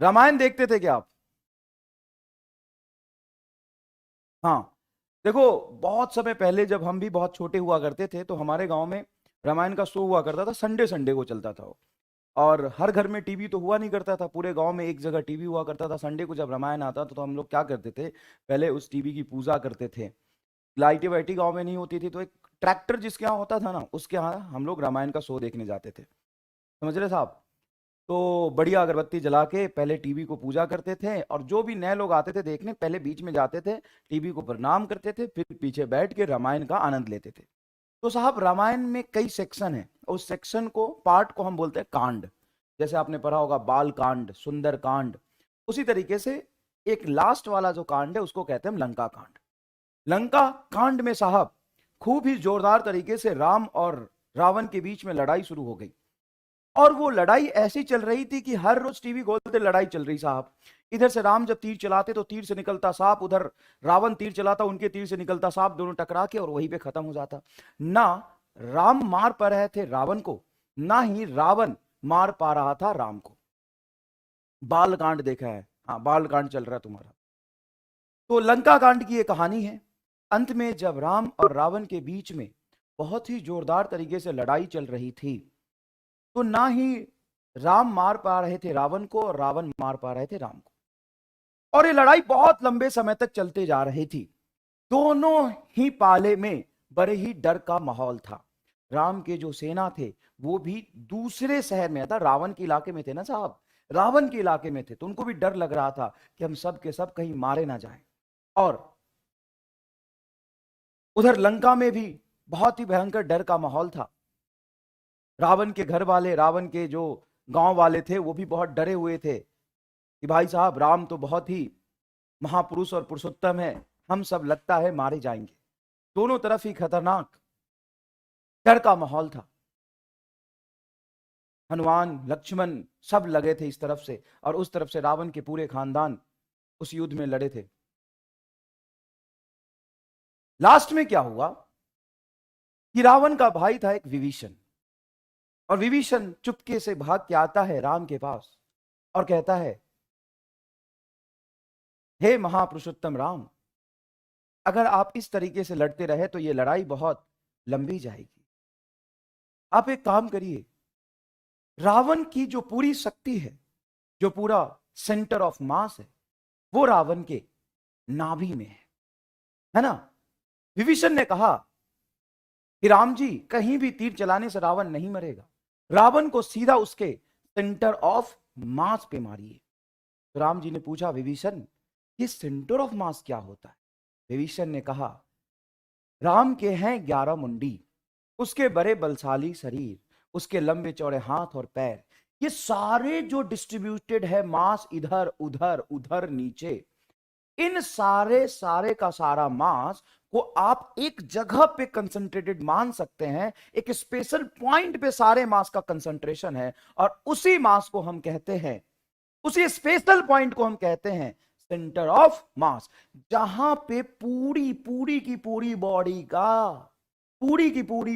रामायण देखते थे क्या आप? हाँ। देखो, बहुत समय पहले जब हम भी बहुत छोटे हुआ करते थे तो हमारे गांव में रामायण का शो हुआ करता था, संडे संडे को चलता था वो। और हर घर में टीवी तो हुआ नहीं करता था, पूरे गांव में एक जगह टीवी हुआ करता था। संडे को जब रामायण आता था तो हम लोग क्या करते थे, पहले उस टीवी की पूजा करते थे। लाइटें वाइटें गांव में नहीं होती थी, तो एक ट्रैक्टर जिसके यहाँ होता था ना, उसके यहाँ हम लोग रामायण का शो देखने जाते थे। समझ रहे साहब? तो बढ़िया अगरबत्ती जला के पहले टीवी को पूजा करते थे, और जो भी नए लोग आते थे देखने, पहले बीच में जाते थे, टीवी को प्रणाम करते थे, फिर पीछे बैठ के रामायण का आनंद लेते थे। तो साहब, रामायण में कई सेक्शन है, उस सेक्शन को, पार्ट को हम बोलते हैं कांड। जैसे आपने पढ़ा होगा बाल कांड, सुंदर कांड। उसी तरीके से एक लास्ट वाला जो कांड है उसको कहते हैं हम लंका कांड। लंका कांड में साहब खूब ही जोरदार तरीके से राम और रावण के बीच में लड़ाई शुरू हो गई। और वो लड़ाई ऐसी चल रही थी कि हर रोज टीवी खोलते लड़ाई चल रही साहब। इधर से राम जब तीर चलाते तो तीर से निकलता सांप, उधर रावण तीर चलाता, उनके तीर से निकलता सांप, दोनों टकरा के और वहीं पे खत्म हो जाता। ना राम मार पा रहे थे रावण को, ना ही रावण मार पा रहा था राम को। बाल कांड देखा है? हाँ, बाल कांड चल रहा है तुम्हारा। तो लंका कांड की ये कहानी है। अंत में जब राम और रावण के बीच में बहुत ही जोरदार तरीके से लड़ाई चल रही थी, तो ना ही राम मार पा रहे थे रावण को और रावण मार पा रहे थे राम को। और ये लड़ाई बहुत लंबे समय तक चलते जा रही थी। दोनों ही पाले में बड़े ही डर का माहौल था। राम के जो सेना थे वो भी दूसरे शहर में था, रावण के इलाके में थे ना साहब, रावण के इलाके में थे, तो उनको भी डर लग रहा था कि हम सब के सब कहीं मारे ना जाएं। और उधर लंका में भी बहुत ही भयंकर डर का माहौल था। रावण के घर वाले, रावण के जो गांव वाले थे, वो भी बहुत डरे हुए थे कि भाई साहब, राम तो बहुत ही महापुरुष और पुरुषोत्तम है, हम सब लगता है मारे जाएंगे। दोनों तरफ ही खतरनाक डर का माहौल था। हनुमान, लक्ष्मण सब लगे थे इस तरफ से, और उस तरफ से रावण के पूरे खानदान उस युद्ध में लड़े थे। लास्ट में क्या हुआ कि रावण का भाई था एक विभीषण, और विभीषण चुपके से भाग के आता है राम के पास और कहता है, हे महापुरुषोत्तम राम, अगर आप इस तरीके से लड़ते रहे तो ये लड़ाई बहुत लंबी जाएगी। आप एक काम करिए, रावण की जो पूरी शक्ति है, जो पूरा सेंटर ऑफ मास है, वो रावण के नाभि में है ना। विभीषण ने कहा कि राम जी, कहीं भी तीर चलाने से रावण नहीं मरेगा, रावण को सीधा उसके सेंटर ऑफ मास पे मारिए। तो राम जी ने पूछा, विभीषण, ये सेंटर ऑफ मास क्या होता है? विभीषण ने कहा, राम के हैं 11 मुंडी, उसके बड़े बलशाली शरीर, उसके लंबे चौड़े हाथ और पैर, ये सारे जो डिस्ट्रीब्यूटेड है मास, इधर उधर उधर नीचे, इन सारे सारे का सारा मास को आप एक जगह पे कंसंट्रेटेड मान सकते हैं। एक स्पेशल पॉइंट पे सारे मास का कंसंट्रेशन है, और उसी मास को हम कहते हैं, उसी स्पेशल पॉइंट को हम कहते हैं सेंटर ऑफ मास। जहां पे पूरी पूरी की पूरी बॉडी का, पूरी की पूरी